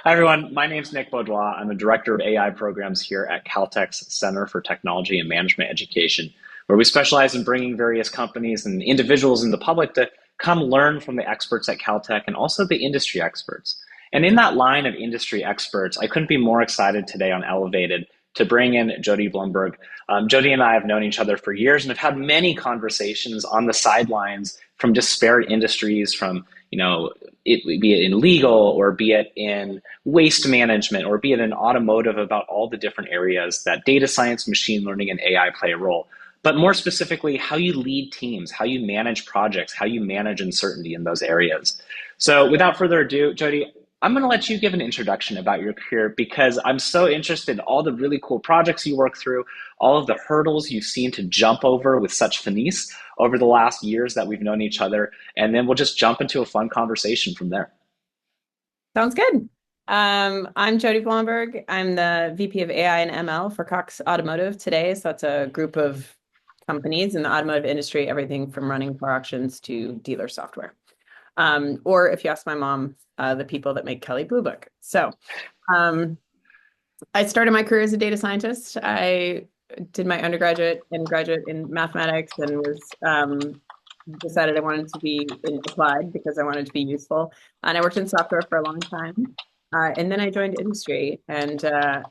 Hi, everyone. My name's Nick Baudois. I'm a director of AI programs here at Caltech's Center for Technology and Management Education, where we specialize in bringing various companies and individuals in the public to come learn from the experts at Caltech and also the industry experts. And in that line of industry experts, I couldn't be more excited today on Elevated to bring in Jody Blumberg. Jody and I have known each other for years and have had many conversations on the sidelines from disparate industries, from be it in legal or be it in waste management or be it in automotive, about all the different areas that data science, machine learning, and AI play a role. But more specifically, how you lead teams, how you manage projects, how you manage uncertainty in those areas. So without further ado, Jody, I'm going to let you give an introduction about your career because I'm so interested in all the really cool projects you work through, all of the hurdles you've seen to jump over with such finesse over the last years that we've known each other. And then we'll just jump into a fun conversation from there. Sounds good. I'm Jody Blomberg. I'm the VP of AI and ML for Cox Automotive today. So that's a group of companies in the automotive industry, everything from running car auctions to dealer software. Or if you ask my mom, the people that make Kelley Blue Book. So I started my career as a data scientist. I did my undergraduate and graduate in mathematics and was decided I wanted to be applied because I wanted to be useful. And I worked in software for a long time. And then I joined industry and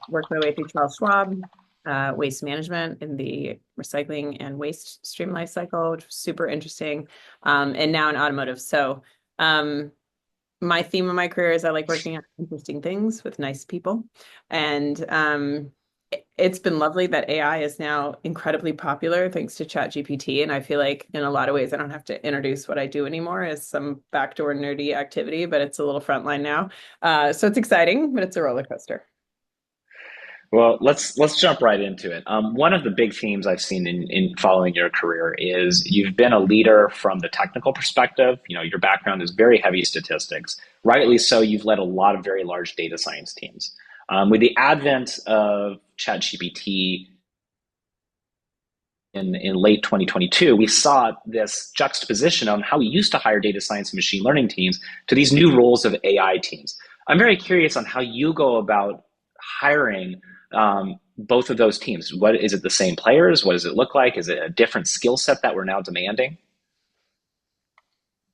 worked my way through Charles Schwab, waste management in the recycling and waste stream life cycle, which was super interesting. And now in automotive. So my theme of my career is I like working on interesting things with nice people. And it's been lovely that AI is now incredibly popular thanks to ChatGPT. And I feel like in a lot of ways, I don't have to introduce what I do anymore as some backdoor nerdy activity, but it's a little frontline now. So it's exciting, but it's a roller coaster. Well, let's jump right into it. One of the big themes I've seen in following your career is you've been a leader from the technical perspective. You know, your background is very heavy statistics. Rightly so, you've led a lot of very large data science teams. With the advent of ChatGPT in late 2022, we saw this juxtaposition on how we used to hire data science and machine learning teams to these new roles of AI teams. I'm very curious on how you go about hiring both of those teams. What is it, the same players? What does it look like? Is it a different skill set that we're now demanding?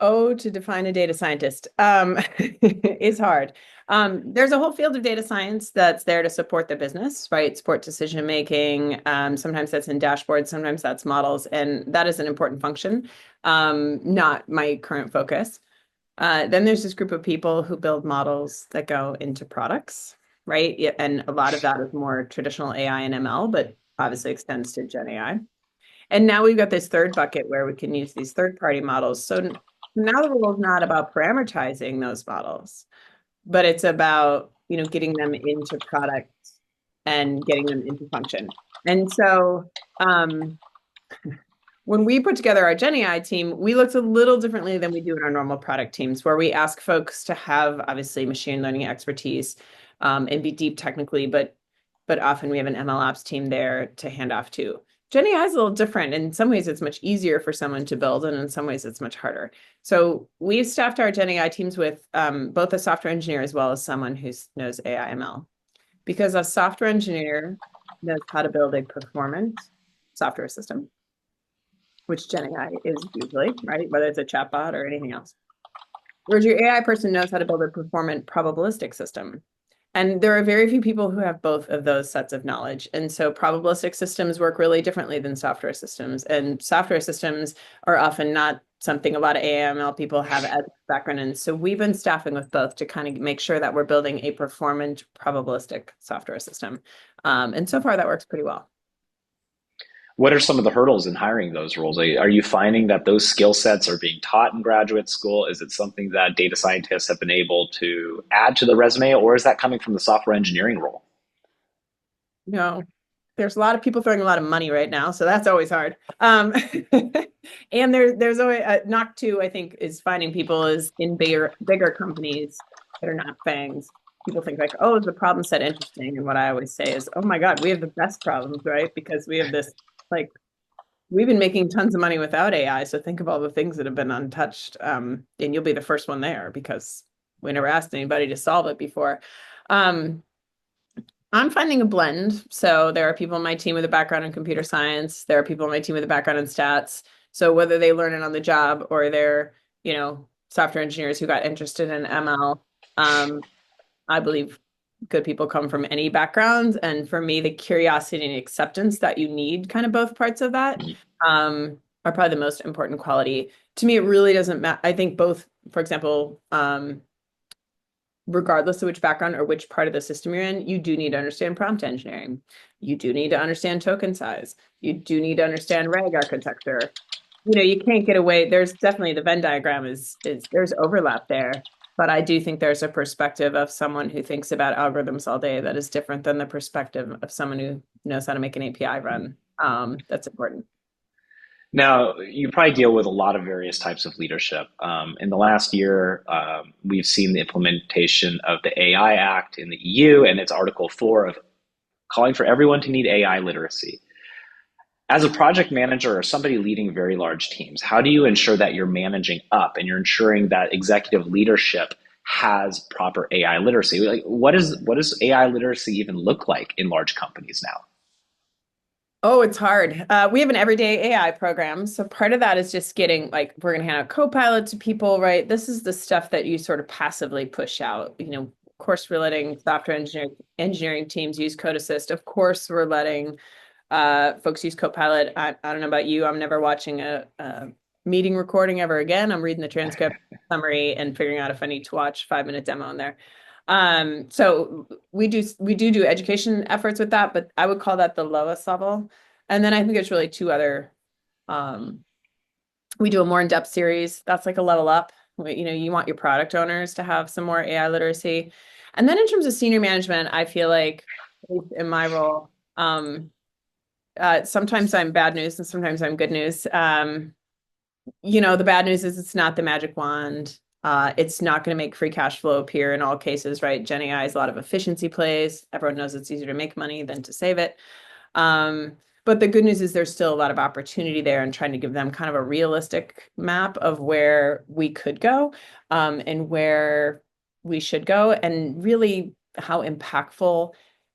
Oh, to define a data scientist is hard. There's a whole field of data science that's there to support the business, right? Support decision making. Sometimes that's in dashboards, sometimes that's models, and that is an important function, not my current focus. Then there's this group of people who build models that go into products, right? Yeah, and a lot of that is more traditional AI and ML, but obviously extends to Gen AI. And now we've got this third bucket where we can use these third-party models. So now the rule is not about parameterizing those models, but it's about, getting them into product and getting them into function. And so when we put together our GenAI team, we looked a little differently than we do in our normal product teams, where we ask folks to have obviously machine learning expertise and be deep technically, but often we have an ML ops team there to hand off to. GenAI is a little different. In some ways, it's much easier for someone to build, and in some ways, it's much harder. So we've staffed our GenAI teams with both a software engineer as well as someone who knows AI ML. Because a software engineer knows how to build a performant software system, which GenAI is usually, right? Whether it's a chatbot or anything else. Whereas your AI person knows how to build a performant probabilistic system. And there are very few people who have both of those sets of knowledge. And so probabilistic systems work really differently than software systems. And software systems are often not something a lot of AML people have as a background in. So we've been staffing with both to kind of make sure that we're building a performant probabilistic software system. And so far that works pretty well. What are some of the hurdles in hiring those roles? Are you finding that those skill sets are being taught in graduate school? Is it something that data scientists have been able to add to the resume, or is that coming from the software engineering role? No, there's a lot of people throwing a lot of money right now, so that's always hard. And there's always knock two, I think, is finding people is in bigger companies that are not FANGs. People think like, oh, is the problem set interesting? And what I always say is, oh my God, we have the best problems, right? Because we have this like we've been making tons of money without AI. So think of all the things that have been untouched. And you'll be the first one there because we never asked anybody to solve it before. Um, I'm finding a blend. So there are people on my team with a background in computer science. There are people on my team with a background in stats. So whether they learn it on the job or they're, software engineers who got interested in ML, I believe good people come from any background. And for me, the curiosity and acceptance that you need, kind of both parts of that, are probably the most important quality. To me, it really doesn't matter. I think both, for example, regardless of which background or which part of the system you're in, you do need to understand prompt engineering. You do need to understand token size. You do need to understand RAG architecture. You can't get away. There's definitely the Venn diagram is there's overlap there, but I do think there's a perspective of someone who thinks about algorithms all day that is different than the perspective of someone who knows how to make an API run. That's important. Now, you probably deal with a lot of various types of leadership. In the last year, we've seen the implementation of the AI Act in the EU and its Article 4 of calling for everyone to need AI literacy. As a project manager or somebody leading very large teams, how do you ensure that you're managing up and you're ensuring that executive leadership has proper AI literacy? Like, what does AI literacy even look like in large companies now? Oh, it's hard. We have an everyday AI program. So part of that is just getting like, we're going to hand out Copilot to people, right? This is the stuff that you sort of passively push out. Of course, we're letting software engineering teams use Code Assist. Of course, we're letting folks use Copilot. I don't know about you. I'm never watching a meeting recording ever again. I'm reading the transcript summary and figuring out if I need to watch 5-minute demo in there. So we do education efforts with that, but I would call that the lowest level. And then I think there's really two other, we do a more in-depth series. That's like a level up. You want your product owners to have some more AI literacy. And then in terms of senior management, I feel like at least in my role, sometimes I'm bad news and sometimes I'm good news. The bad news is it's not the magic wand. It's not going to make free cash flow appear in all cases, right? GenAI is a lot of efficiency plays. Everyone knows it's easier to make money than to save it. But the good news is there's still a lot of opportunity there and trying to give them kind of a realistic map of where we could go, and where we should go, and really how impactful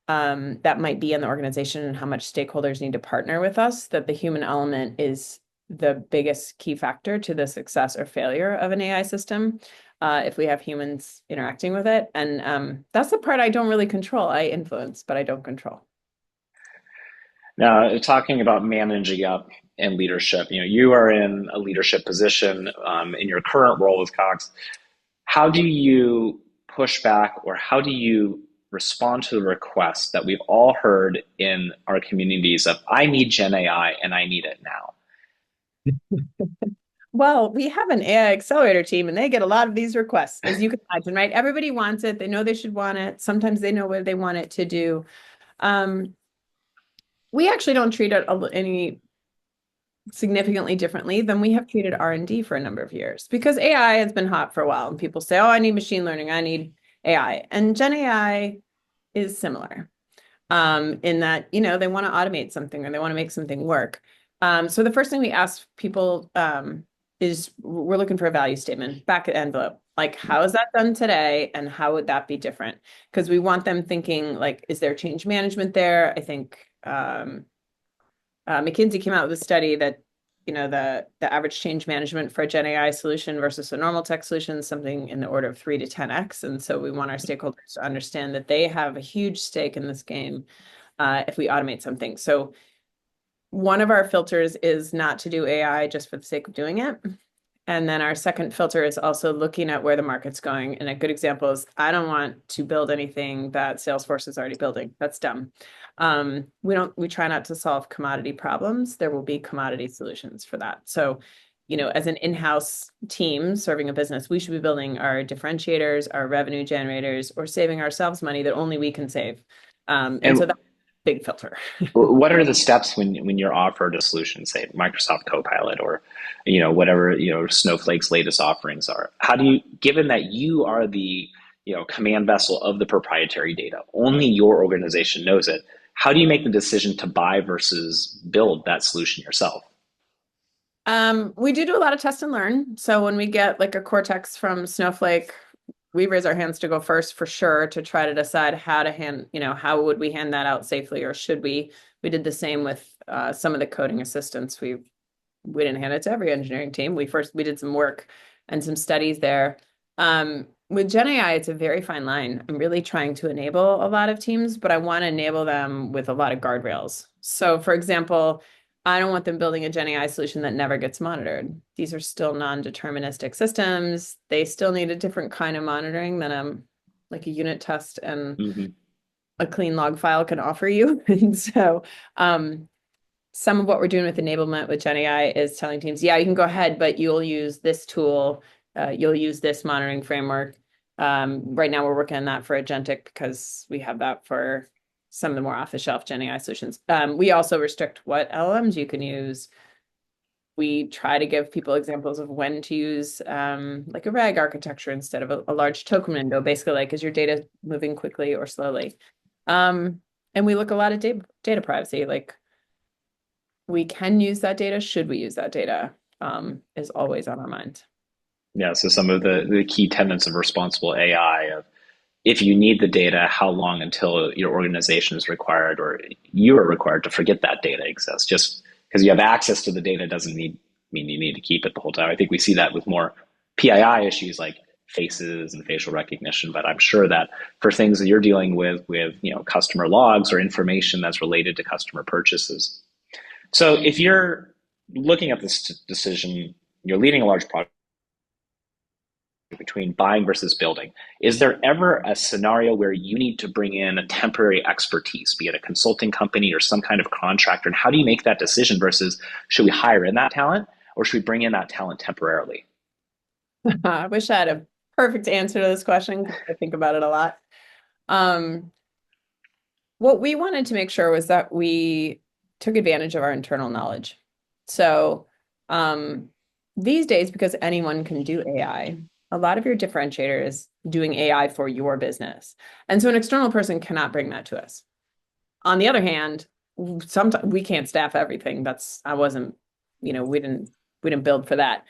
that might be in the organization and how much stakeholders need to partner with us, that the human element is the biggest key factor to the success or failure of an AI system, if we have humans interacting with it. And that's the part I don't really control. I influence, but I don't control. Now, talking about managing up and leadership, you are in a leadership position in your current role with Cox. How do you push back, or how do you respond to the request that we've all heard in our communities of, I need Gen AI and I need it now? Well, we have an AI accelerator team and they get a lot of these requests, as you can imagine, right? Everybody wants it. They know they should want it. Sometimes they know what they want it to do. We actually don't treat it any significantly differently than we have treated R&D for a number of years, because AI has been hot for a while and people say, oh, I need machine learning, I need AI. And Gen AI is similar, in that, they want to automate something or they want to make something work. So the first thing we ask people is we're looking for a value statement, back envelope. Like, how is that done today and how would that be different? Because we want them thinking, like, is there change management there? I think McKinsey came out with a study that, the average change management for a Gen AI solution versus a normal tech solution is something in the order of 3 to 10x. And so we want our stakeholders to understand that they have a huge stake in this game if we automate something. So one of our filters is not to do AI just for the sake of doing it. And then our second filter is also looking at where the market's going. And a good example is, I don't want to build anything that Salesforce is already building. That's dumb. We try not to solve commodity problems. There will be commodity solutions for that. So, as an in-house team serving a business, we should be building our differentiators, our revenue generators, or saving ourselves money that only we can save. And so that's a big filter. What are the steps when you're offered a solution, say Microsoft Copilot or whatever Snowflake's latest offerings are? How do you, given that you are the command vessel of the proprietary data, only your organization knows it, how do you make the decision to buy versus build that solution yourself? We do a lot of test and learn. So when we get like a Cortex from Snowflake, we raise our hands to go first for sure to try to decide how to how would we hand that out safely, or should we? We did the same with some of the coding assistants. We didn't hand it to every engineering team. We did some work and some studies there. With GenAI, it's a very fine line. I'm really trying to enable a lot of teams, but I want to enable them with a lot of guardrails. So, for example, I don't want them building a GenAI solution that never gets monitored. These are still non-deterministic systems. They still need a different kind of monitoring than like a unit test and a clean log file can offer you. And so some of what we're doing with enablement with GenAI is telling teams, yeah, you can go ahead, but you'll use this tool, you'll use this monitoring framework. Right now we're working on that for agentic because we have that for some of the more off-the-shelf GenAI solutions. We also restrict what LLMs you can use. We try to give people examples of when to use like a RAG architecture instead of a large token window, basically like, is your data moving quickly or slowly? And we look a lot at data privacy, like we can use that data, should we use that data, is always on our mind. Yeah, so some of the key tenets of responsible AI of if you need the data, how long until your organization is required or you are required to forget that data exists. Just because you have access to the data doesn't mean you need to keep it the whole time. I think we see that with more PII issues like faces and facial recognition, but I'm sure that for things that you're dealing with customer logs or information that's related to customer purchases. So if you're looking at this decision, you're leading a large project between buying versus building. Is there ever a scenario where you need to bring in a temporary expertise, be it a consulting company or some kind of contractor? And how do you make that decision versus should we hire in that talent or should we bring in that talent temporarily? I wish I had a perfect answer to this question. I think about it a lot. What we wanted to make sure was that we took advantage of our internal knowledge. So these days, because anyone can do AI, a lot of your differentiator is doing AI for your business. And so an external person cannot bring that to us. On the other hand, sometimes we can't staff everything. We didn't build for that.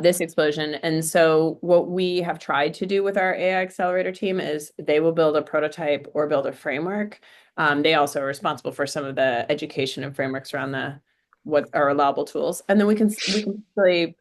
This explosion. And so what we have tried to do with our AI accelerator team is they will build a prototype or build a framework. They also are responsible for some of the education and frameworks around what are allowable tools. And then we can really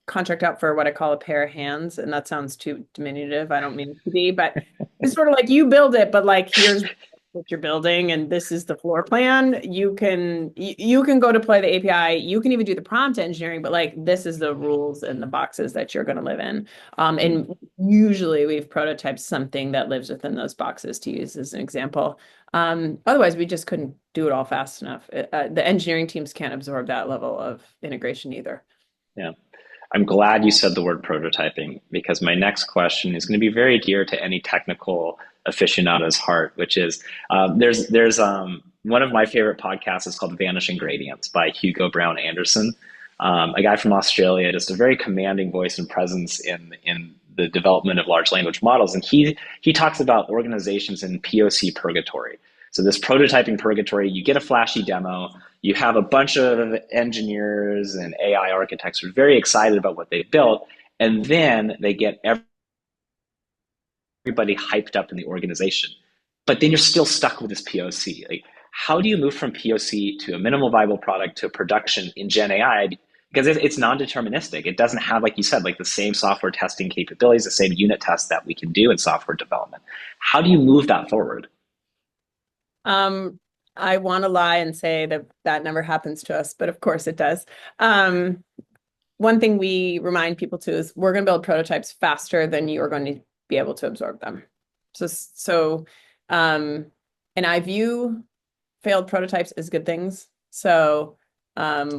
contract out for what I call a pair of hands. And that sounds too diminutive. I don't mean it to be, but it's sort of like you build it, but like here's what you're building and this is the floor plan. You can go deploy the API. You can even do the prompt engineering, but like this is the rules and the boxes that you're going to live in. And usually we've prototyped something that lives within those boxes to use as an example. Otherwise we just couldn't do it all fast enough. The engineering teams can't absorb that level of integration either. Yeah. I'm glad you said the word prototyping because my next question is going to be very dear to any technical aficionado's heart, which is there's one of my favorite podcasts is called Vanishing Gradients by Hugo Brown Anderson, a guy from Australia, just a very commanding voice and presence in the development of large language models. And he talks about organizations in POC purgatory. So this prototyping purgatory, you get a flashy demo, you have a bunch of engineers and AI architects who are very excited about what they've built, and then they get everybody hyped up in the organization. But then you're still stuck with this POC. Like, how do you move from POC to a minimal viable product to production in Gen AI? Because it's non-deterministic. It doesn't have, like you said, like the same software testing capabilities, the same unit tests that we can do in software development. How do you move that forward? I want to lie and say that never happens to us, but of course it does. One thing we remind people too is we're going to build prototypes faster than you are going to be able to absorb them. And I view failed prototypes as good things. So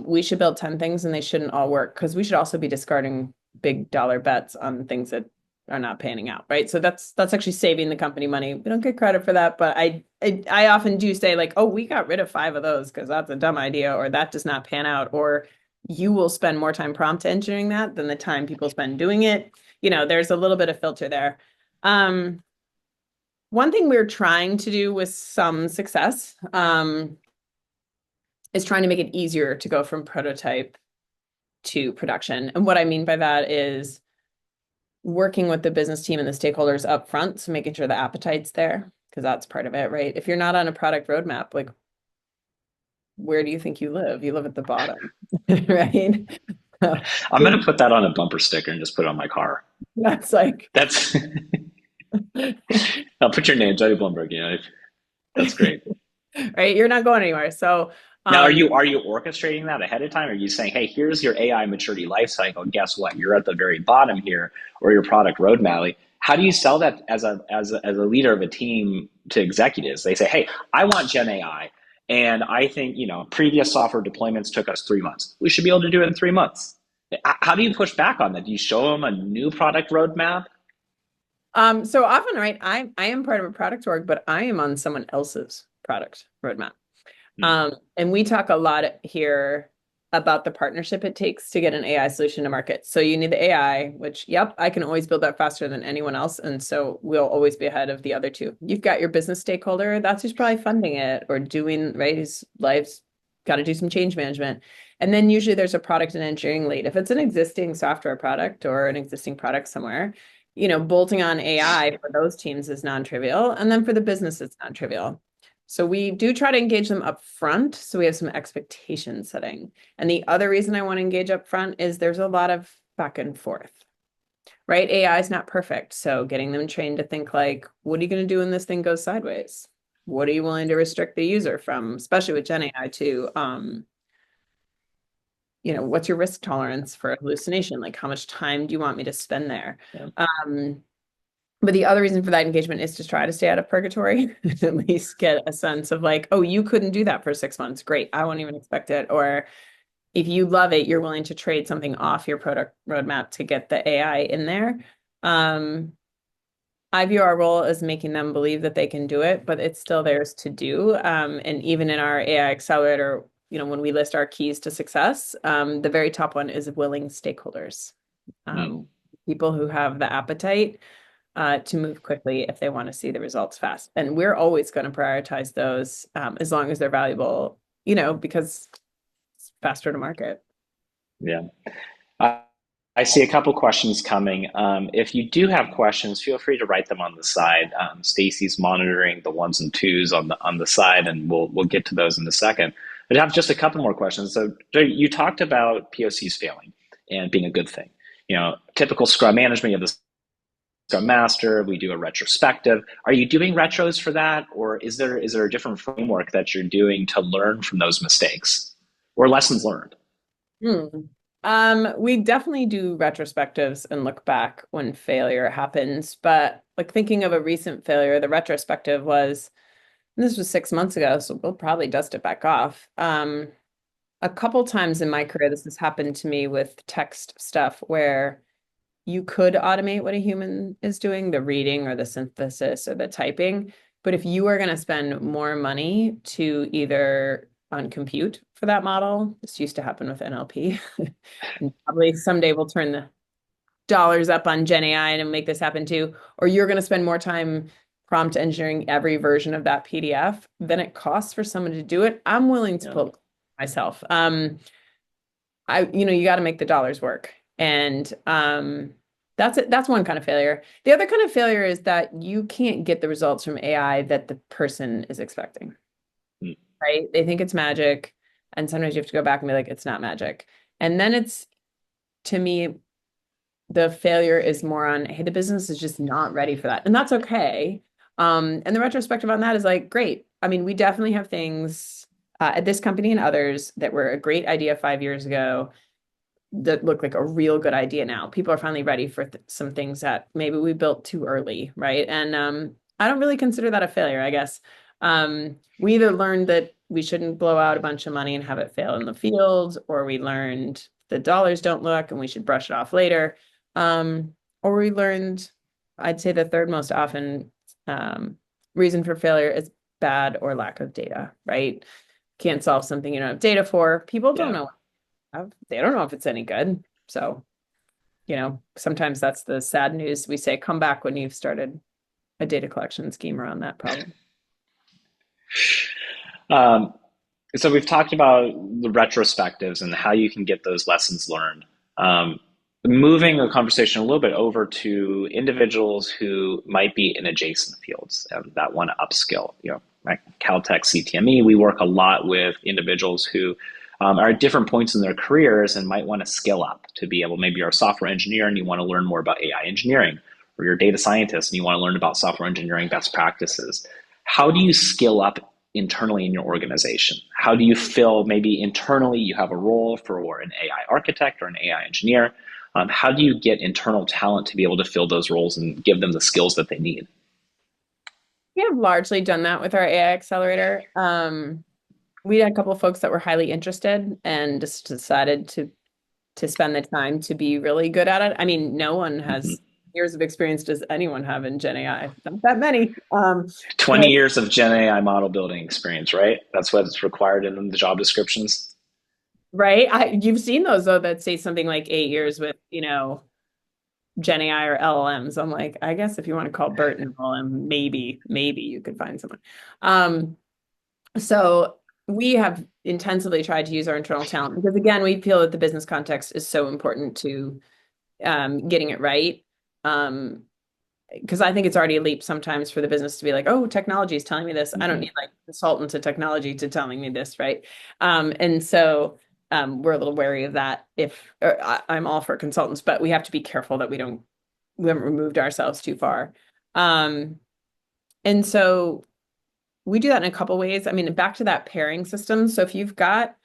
we should build 10 things and they shouldn't all work because we should also be discarding big dollar bets on things that are not panning out, right? So that's actually saving the company money. We don't get credit for that, but I often do say like, oh, we got rid of 5 of those because that's a dumb idea, or that does not pan out, or you will spend more time prompt engineering that than the time people spend doing it. There's a little bit of filter there. One thing we're trying to do with some success is trying to make it easier to go from prototype to production. And what I mean by that is working with the business team and the stakeholders up front, so making sure the appetite's there, because that's part of it, right? If you're not on a product roadmap, like where do you think you live? You live at the bottom, right? So I'm gonna put that on a bumper sticker and just put it on my car. that's like, That's I'll put your name, Jody Blumberg. That's great. right? You're not going anywhere. So, Now, are um, you orchestrating that ahead of time? Are you saying, hey, here's your AI maturity life cycle. Guess what? You're at the very bottom here, or your product roadmap. Like, how do you sell that as a leader of a team to executives? They say, hey, I want Gen AI, and I think previous software deployments took us 3 months. We should be able to do it in 3 months. How do you push back on that? Do you show them a new product roadmap? so often, right, I am part of a product org, but I am on someone else's product roadmap. Hmm. And we talk a lot here about the partnership it takes to get an AI solution to market. So you need the AI, which, yep, I can always build that faster than anyone else. And so we'll always be ahead of the other two. You've got your business stakeholder, that's who's probably funding it or doing, right? His life's got to do some change management. And then usually there's a product and engineering lead. If it's an existing software product or an existing product somewhere, bolting on AI for those teams is non-trivial. And then for the business, it's non-trivial. So we do try to engage them up front. So we have some expectation setting. And the other reason I want to engage up front is there's a lot of back and forth, right? AI is not perfect. So getting them trained to think like, what are you going to do when this thing goes sideways? What are you willing to restrict the user from, especially with GenAI too? What's your risk tolerance for hallucination? Like how much time do you want me to spend there? Yeah. But the other reason for that engagement is to try to stay out of purgatory, at least get a sense of like, oh, you couldn't do that for 6 months. Great. I won't even expect it. Or if you love it, you're willing to trade something off your product roadmap to get the AI in there. Um, I view our role as making them believe that they can do it, but it's still theirs to do. And even in our AI accelerator, when we list our keys to success, the very top one is willing stakeholders, Hmm. people who have the appetite to move quickly if they want to see the results fast. And we're always going to prioritize those as long as they're valuable, because it's faster to market. Yeah. Uh, I see a couple questions coming. If you do have questions, feel free to write them on the side. Stacy's monitoring the ones and twos on the side, and we'll get to those in a second. But I have just a couple more questions. So you talked about POCs failing and being a good thing. Typical Scrum management of the Scrum Master, we do a retrospective. Are you doing retros for that, or is there a different framework that you're doing to learn from those mistakes or lessons learned? Hmm. We definitely do retrospectives and look back when failure happens. But like thinking of a recent failure, the retrospective was, and this was 6 months ago, so we'll probably dust it back off. A couple times in my career, this has happened to me with text stuff where you could automate what a human is doing, the reading or the synthesis or the typing. But if you are going to spend more money to either on compute for that model, this used to happen with NLP, and probably someday we'll turn the dollars up on Gen AI and make this happen too, or you're going to spend more time prompt engineering every version of that PDF than it costs for someone to do it. I'm willing to Yeah. put myself. You got to make the dollars work. And that's it. That's one kind of failure. The other kind of failure is that you can't get the results from AI that the person is expecting, Hmm. right? They think it's magic. And sometimes you have to go back and be like, it's not magic. And then to me, the failure is more on, hey, the business is just not ready for that. And that's okay. And the retrospective on that is like, great. I mean, we definitely have things at this company and others that were a great idea 5 years ago that look like a real good idea now. People are finally ready for some things that maybe we built too early, right? And I don't really consider that a failure, I guess. We either learned that we shouldn't blow out a bunch of money and have it fail in the field, or we learned the dollars don't look and we should brush it off later. Or we learned, I'd say the third most often reason for failure is bad or lack of data, right? Can't solve something you don't have data for. People don't Yeah. know they don't know if it's any good. So, sometimes that's the sad news. We say, come back when you've started a data collection scheme around that problem. Um, so we've talked about the retrospectives and how you can get those lessons learned. Um, moving the conversation a little bit over to individuals who might be in adjacent fields that want to upskill. At Caltech CTME, we work a lot with individuals who are at different points in their careers and might want to skill up to be able, maybe you're a software engineer and you want to learn more about AI engineering, or you're a data scientist and you want to learn about software engineering best practices. How do you skill up internally in your organization? How do you feel maybe internally you have a role for an AI architect or an AI engineer? How do you get internal talent to be able to fill those roles and give them the skills that they need? We have largely done that with our AI accelerator. We had a couple of folks that were highly interested and just decided to spend the time to be really good at it. I mean, no one Mm-hmm. has years of experience. Does anyone have in Gen AI? Not that many. 20 But years of Gen AI model building experience, right? That's what's required in the job descriptions. right, you've seen those though that say something like 8 years with, Gen AI or LLMs. I'm like, I guess if you want to call Bert an LLM, maybe you could find someone. Um, so we have intensively tried to use our internal talent because again, we feel that the business context is so important to getting it right. Because I think it's already a leap sometimes for the business to be like, oh, technology is telling me this. I don't Mm-hmm. need like consultants of technology to telling me this, right? And so we're a little wary of that. I'm all for consultants, but we have to be careful that we haven't removed ourselves too far. Um, and so we do that in a couple ways. I mean, back to that pairing system. So if you've got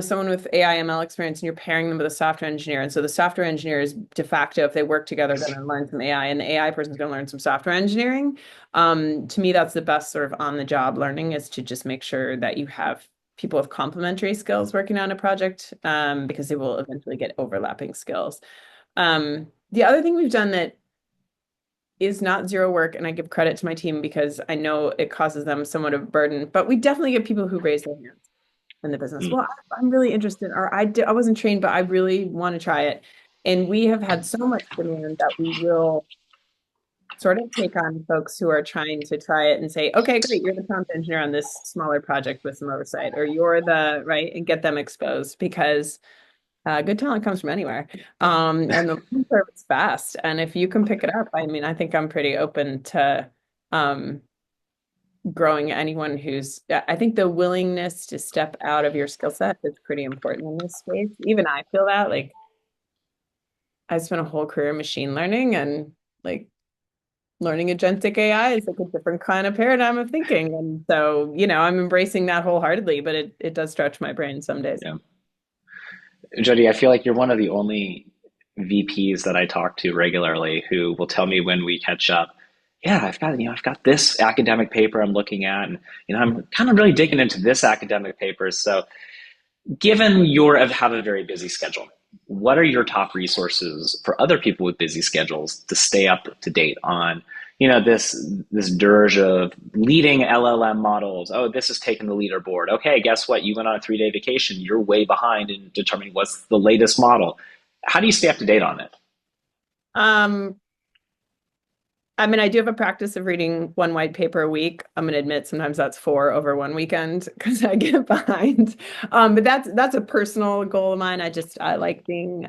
someone with AI ML experience and you're pairing them with a software engineer. And so the software engineer is de facto, if they work together, going to learn some AI and the AI person is going to learn some software engineering. To me, that's the best sort of on the job learning is to just make sure that you have people with complementary skills working on a project because they will eventually get overlapping skills. The other thing we've done that is not zero work, and I give credit to my team because I know it causes them somewhat of a burden, but we definitely get people who raise their hands in the business. Well, I'm really interested, or I wasn't trained, but I really want to try it. And we have had so much demand that we will sort of take on folks who are trying to try it and say, okay, great, you're the prompt engineer on this smaller project with some oversight, or you're the right, and get them exposed because good talent comes from anywhere. And the learning curve is fast. And if you can pick it up, I mean, I think I'm pretty open to um, growing anyone I think the willingness to step out of your skill set is pretty important in this space. Even I feel that like I spent a whole career in machine learning and like learning agentic AI is like a different kind of paradigm of thinking. And so, I'm embracing that wholeheartedly, but it does stretch my brain some days. Yeah. Jody, I feel like you're one of the only VPs that I talk to regularly who will tell me when we catch up, yeah, I've got this academic paper I'm looking at, and I'm kind of really digging into this academic paper. So, given have a very busy schedule, what are your top resources for other people with busy schedules to stay up to date on, this dirge of leading LLM models? Oh, this is taking the leaderboard. Okay, guess what? You went on a 3-day vacation. You're way behind in determining what's the latest model. How do you stay up to date on it? Um, I mean, I do have a practice of reading one white paper a week. I'm going to admit sometimes that's four over one weekend because I get behind. But that's a personal goal of mine. I like being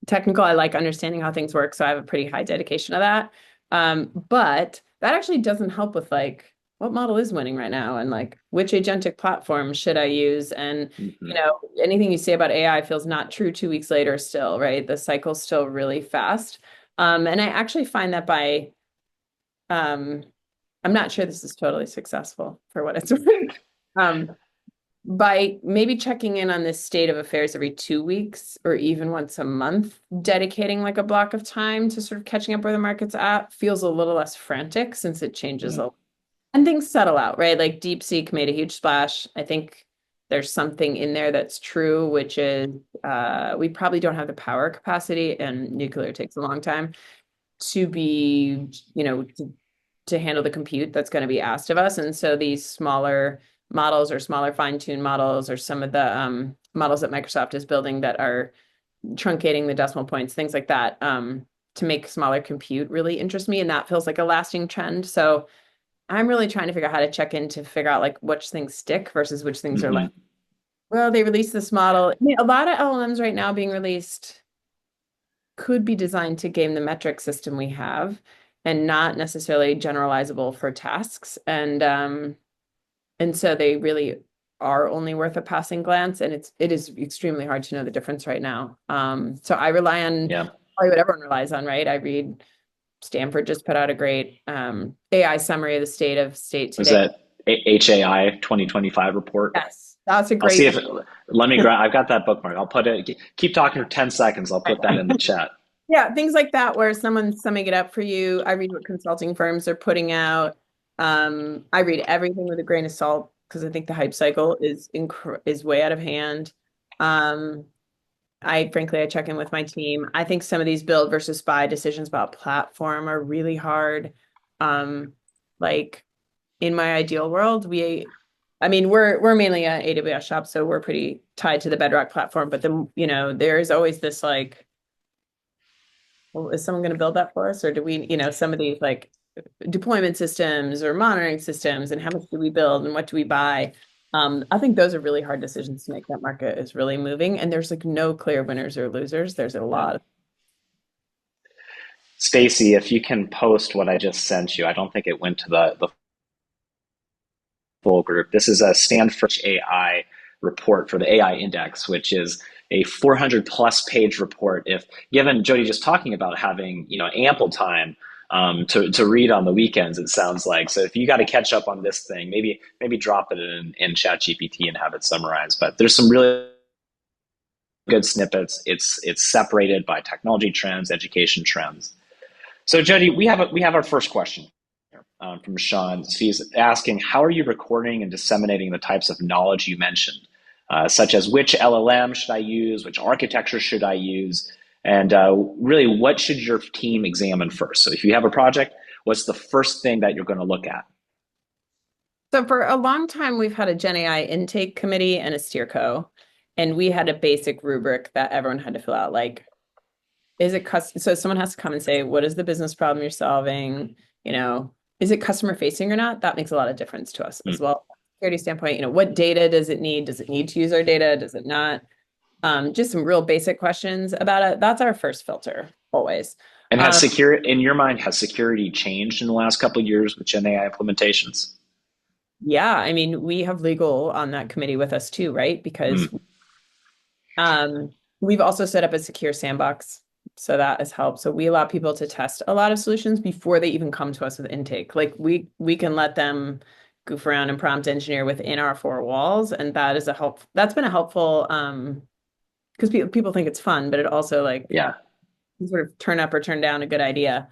technical. I like understanding how things work, so I have a pretty high dedication to that. But that actually doesn't help with like what model is winning right now and like which agentic platform should I use? And Mm-hmm. anything you say about AI feels not true 2 weeks later still, right? The cycle's still really fast. And I actually find that um, I'm not sure this is totally successful for what it's worth. Um, by maybe checking in on this state of affairs every 2 weeks or even once a month, dedicating like a block of time to sort of catching up where the market's at feels a little less frantic since it changes Yeah. a lot. And things settle out, right? Like DeepSeek made a huge splash. I think there's something in there that's true, which is we probably don't have the power capacity, and nuclear takes a long time to be, to handle the compute that's going to be asked of us. And so these smaller models or smaller fine-tuned models or some of the models that Microsoft is building that are truncating the decimal points, things like that, to make smaller compute really interest me. And that feels like a lasting trend. So I'm really trying to figure out how to check in to figure out like which things stick versus which things are Mm-hmm. like. Well, they released this model. I mean, a lot of LLMs right now being released could be designed to game the metric system we have and not necessarily generalizable for tasks. And so they really are only worth a passing glance, and it is extremely hard to know the difference right now. So I rely on Yeah. probably what everyone relies on, right? I read Stanford just put out a great AI summary of the state Was today. that HAI 2025 report? Yes, that's a I'll great see one. if let me grab. I've got that bookmark. I'll put it. Keep talking for 10 seconds. I'll put that Right. in the chat. Yeah, things like that where someone's summing it up for you. I read what consulting firms are putting out. I read everything with a grain of salt because I think the hype cycle is way out of hand. Um, I check in with my team. I think some of these build versus buy decisions about platform are really hard. Um, like in my ideal world, I mean, we're mainly an AWS shop, so we're pretty tied to the Bedrock platform. But then, there's always this like, well, is someone going to build that for us, or do we, some of these like deployment systems or monitoring systems, and how much do we build and what do we buy? I think those are really hard decisions to make. That market is really moving, and there's like no clear winners or losers. There's a Yeah. lot of Stacy, if you can post what I just sent you, I don't think it went to the full group. This is a Stanford AI report for the AI index, which is a 400 plus page report. If given Jody just talking about having ample time to read on the weekends, it sounds like. So if you got to catch up on this thing, maybe drop it in Chat GPT and have it summarized. But there's some really good snippets. It's separated by technology trends, education trends. So Jody, we have our first question from Sean. He's asking, how are you recording and disseminating the types of knowledge you mentioned, such as which LLM should I use, which architecture should I use, and really what should your team examine first? So if you have a project, what's the first thing that you're going to look at? So for a long time, we've had a Gen AI intake committee and a steerco, and we had a basic rubric that everyone had to fill out. Like, is it custom? So someone has to come and say, what is the business problem you're solving? You know, is it customer facing or not? That makes a lot of difference to us as Mm. well. Security standpoint, what data does it need? Does it need to use our data? Does it not? Just some real basic questions about it. That's our first filter always. And has Um, security, in your mind, has security changed in the last couple of years with Gen AI implementations? yeah, I mean, we have legal on that committee with us too, right? Because Mm. we've also set up a secure sandbox. So that has helped. So we allow people to test a lot of solutions before they even come to us with intake. Like we can let them goof around and prompt engineer within our four walls. And that's been a helpful because people think it's fun, but it also like Yeah. sort of turn up or turn down a good idea.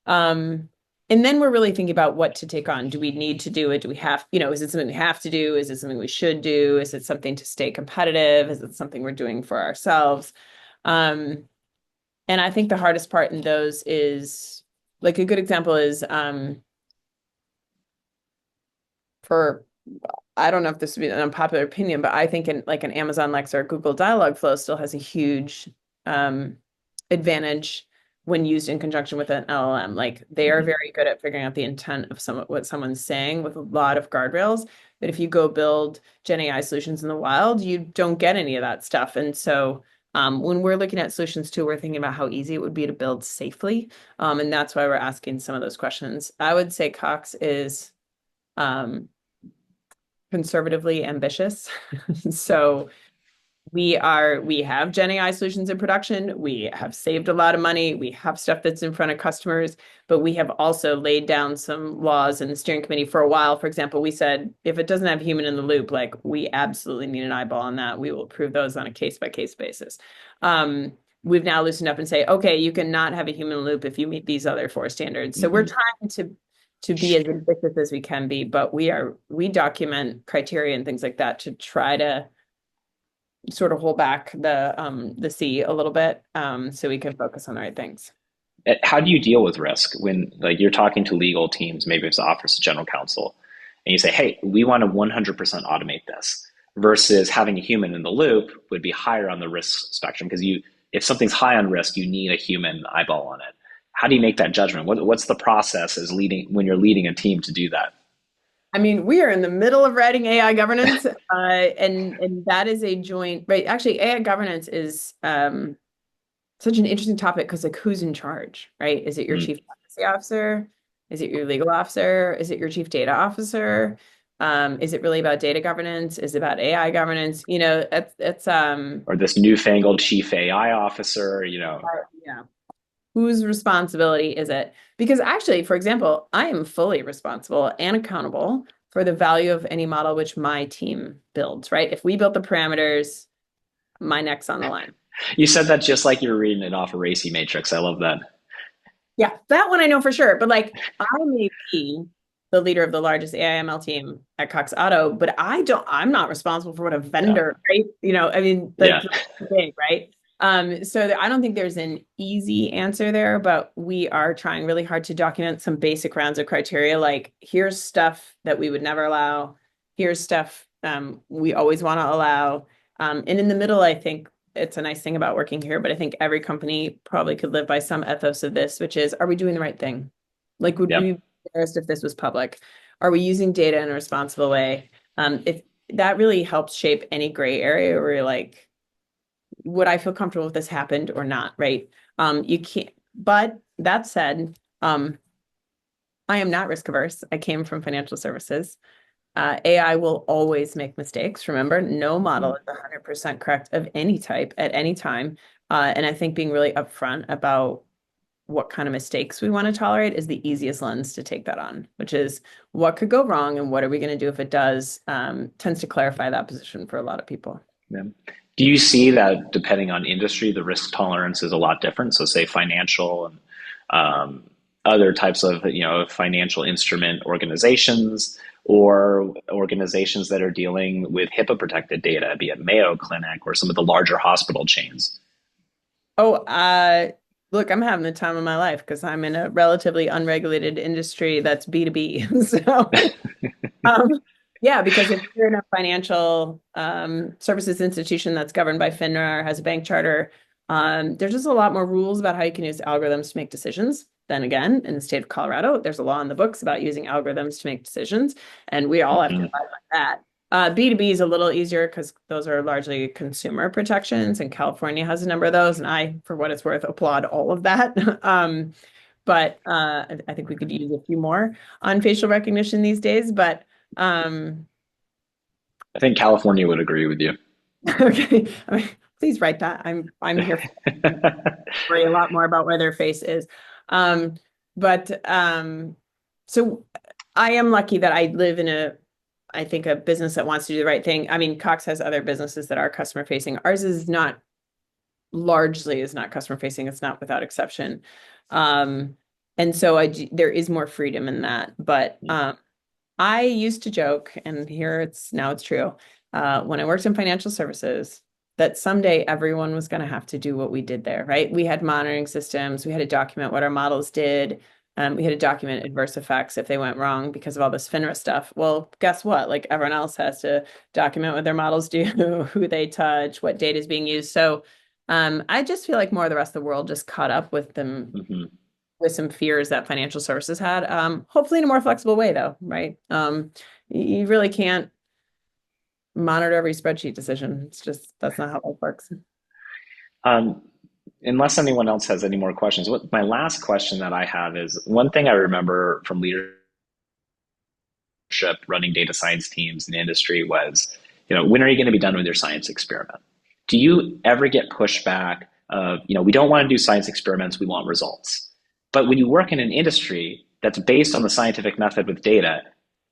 Um, and then we're really thinking about what to take on. Do we need to do it? Do we have, is it something we have to do? Is it something we should do? Is it something to stay competitive? Is it something we're doing for ourselves? Um, and I think the hardest part in those is like a good example is for I don't know if this would be an unpopular opinion, but I think in like an Amazon Lex or Google Dialogflow still has a huge um, advantage when used in conjunction with an LLM. Like they are Mhm. very good at figuring out the intent of what someone's saying with a lot of guardrails. But if you go build Gen AI solutions in the wild, you don't get any of that stuff. And so when we're looking at solutions too, we're thinking about how easy it would be to build safely. And that's why we're asking some of those questions. I would say Cox is um, conservatively ambitious. So we have Gen AI solutions in production. We have saved a lot of money. We have stuff that's in front of customers, but we have also laid down some laws in the steering committee for a while. For example, we said if it doesn't have human in the loop, like we absolutely need an eyeball on that. We will approve those on a case by case basis. We've now loosened up and say, okay, you cannot have a human loop if you meet these other four standards. So we're Mhm. trying to be as ambitious as we can be, but we document criteria and things like that to try to sort of hold back the C a little bit so we can focus on the right things. How do you deal with risk when like you're talking to legal teams, maybe it's the office of general counsel, and you say, hey, we want to 100% automate this versus having a human in the loop would be higher on the risk spectrum because if something's high on risk, you need a human eyeball on it. How do you make that judgment? What's the process as leading when you're leading a team to do that? I mean, we are in the middle of writing AI governance, and that is a joint, right? Actually, AI governance is such an interesting topic because like who's in charge, right? Is it your Mm. chief policy officer? Is it your legal officer? Is it your chief data officer? Is it really about data governance? Is it about AI governance? You know, it's Or this newfangled chief AI officer, yeah. Whose responsibility is it? Because actually, for example, I am fully responsible and accountable for the value of any model which my team builds, right? If we built the parameters, my neck's on the line. You said that just like you're reading it off a racy matrix. I love that. Yeah, that one I know for sure. But like, I may be the leader of the largest AI/ML team at Cox Auto, but I'm not responsible for what a Yeah. vendor, right? You know, I mean, Yeah. that's big, right? So I don't think there's an easy answer there, but we are trying really hard to document some basic rounds of criteria. Like, here's stuff that we would never allow. Here's stuff we always want to allow. And in the middle, I think it's a nice thing about working here, but I think every company probably could live by some ethos of this, which is, are we doing the right thing? Like, would we Yep. be embarrassed if this was public? Are we using data in a responsible way? If that really helps shape any gray area where you're like, would I feel comfortable if this happened or not? Right. You can't, but that said, I am not risk averse. I came from financial services. AI will always make mistakes. Remember, no model Mhm. is 100% correct of any type at any time. And I think being really upfront about what kind of mistakes we want to tolerate is the easiest lens to take that on, which is what could go wrong and what are we going to do if it does, tends to clarify that position for a lot of people. Yeah. Do you see that depending on industry, the risk tolerance is a lot different? So, say financial and other types of financial instrument organizations, or organizations that are dealing with HIPAA protected data, be it Mayo Clinic or some of the larger hospital chains. Oh, look, I'm having the time of my life because I'm in a relatively unregulated industry that's B2B. So, um, yeah, because if you're in a financial services institution that's governed by FINRA or has a bank charter, there's just a lot more rules about how you can use algorithms to make decisions. Then again, in the state of Colorado, there's a law in the books about using algorithms to make decisions, and we all have to Mhm. abide by that. B2B is a little easier because those are largely consumer protections, and California has a number of those, and I, for what it's worth, applaud all of that. But I think we could use a few more on facial recognition these days. But um, I think California would agree with you. okay, I mean, please write that. I'm here for worry a lot more about where their face is. Um, but so I am lucky that I live in I think a business that wants to do the right thing. I mean, Cox has other businesses that are customer facing. Ours is not largely is not customer facing. It's not without exception. Um, and so there is more freedom in that. But I used to joke, and here now it's true. When I worked in financial services, that someday everyone was going to have to do what we did there, right? We had monitoring systems. We had to document what our models did. We had to document adverse effects if they went wrong because of all this FINRA stuff. Well, guess what? Like everyone else has to document what their models do, who they touch, what data is being used. So I just feel like more of the rest of the world just caught up with them Mhm. with some fears that financial services had. Hopefully in a more flexible way, though, right? You really can't monitor every spreadsheet decision. It's just that's not how life works. Um, Unless anyone else has any more questions, what my last question that I have is, one thing I remember from leadership running data science teams in the industry was, when are you going to be done with your science experiment? Do you ever get pushback of, we don't want to do science experiments, we want results? But when you work in an industry that's based on the scientific method with data,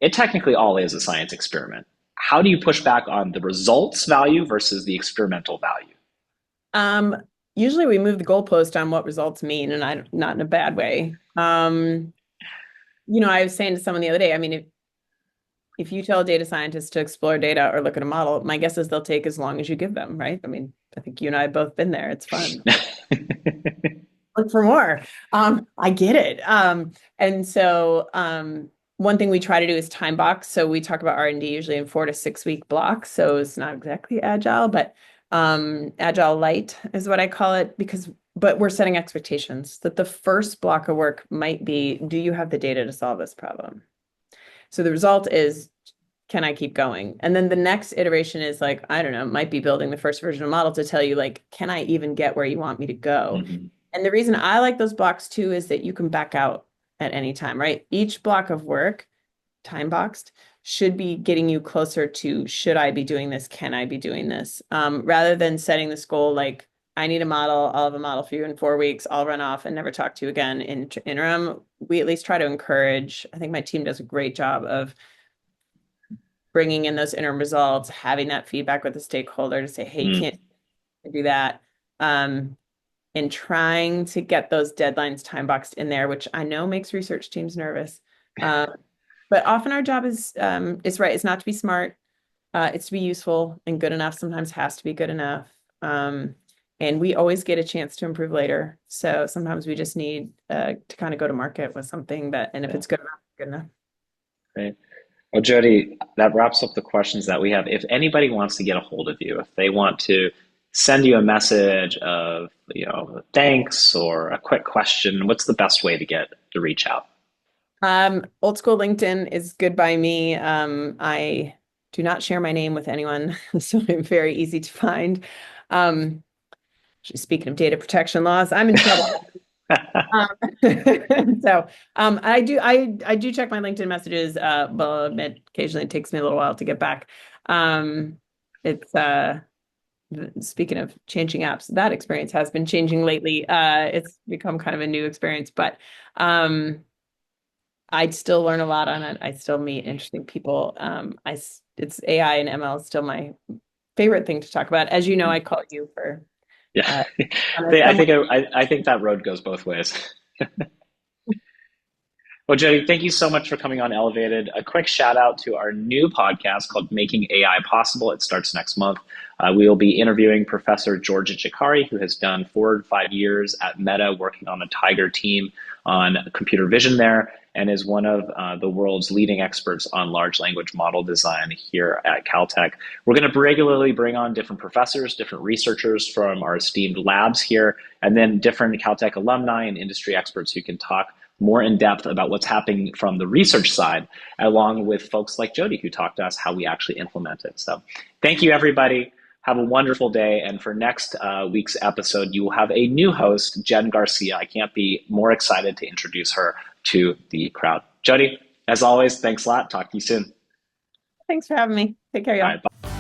it technically all is a science experiment. How do you push back on the results value versus the experimental value? Um, Usually we move the goalpost on what results mean, and I not in a bad way. I was saying to someone the other day, I mean, if you tell a data scientist to explore data or look at a model, my guess is they'll take as long as you give them, right? I mean, I think you and I have both been there. It's fun. Look for more. I get it. And so one thing we try to do is time box. So we talk about R&D usually in 4 to 6 week blocks. So it's not exactly agile, but agile light is what I call it but we're setting expectations that the first block of work might be, do you have the data to solve this problem? So the result is, can I keep going? And then the next iteration is like, I don't know, might be building the first version of model to tell you like, can I even get where you want me to go? Mm-hmm. And the reason I like those blocks too is that you can back out at any time, right? Each block of work, time boxed, should be getting you closer to, should I be doing this? Can I be doing this? Rather than setting this goal like, I need a model, I'll have a model for you in 4 weeks, I'll run off and never talk to you again in interim. We at least try to encourage, I think my team does a great job of bringing in those interim results, having that feedback with the stakeholder to say, hey, Mm. can't do that. And trying to get those deadlines time boxed in there, which I know makes research teams nervous. But often our job is right. It's not to be smart. It's to be useful, and good enough sometimes has to be good enough. And we always get a chance to improve later. So sometimes we just need to kind of go to market with something that, and if it's good enough, good enough. Great. Well, Jody, that wraps up the questions that we have. If anybody wants to get a hold of you, if they want to send you a message of, thanks or a quick question, what's the best way to reach out? Old school LinkedIn is good by me. I do not share my name with anyone, so I'm very easy to find. Speaking of data protection laws, I'm in trouble. So I do check my LinkedIn messages, but occasionally it takes me a little while to get back. It's speaking of changing apps, that experience has been changing lately. It's become kind of a new experience, but I still learn a lot on it. I still meet interesting people. It's AI and ML is still my favorite thing to talk about. As you know, I call you for Yeah, I someone. think I think that road goes both ways. Well, Jody, thank you so much for coming on Elevated. A quick shout out to our new podcast called Making AI Possible. It starts next month. We will be interviewing Professor Georgia Chikari, who has done 4 to 5 years at Meta working on a Tiger team on computer vision there, and is one of the world's leading experts on large language model design here at Caltech. We're going to regularly bring on different professors, different researchers from our esteemed labs here, and then different Caltech alumni and industry experts who can talk more in depth about what's happening from the research side, along with folks like Jody, who talked to us how we actually implement it. So thank you, everybody. Have a wonderful day. And for next week's episode, you will have a new host, Jen Garcia. I can't be more excited to introduce her to the crowd. Jody, as always, thanks a lot. Talk to you soon. Thanks for having me. Take care, All y'all. right, bye.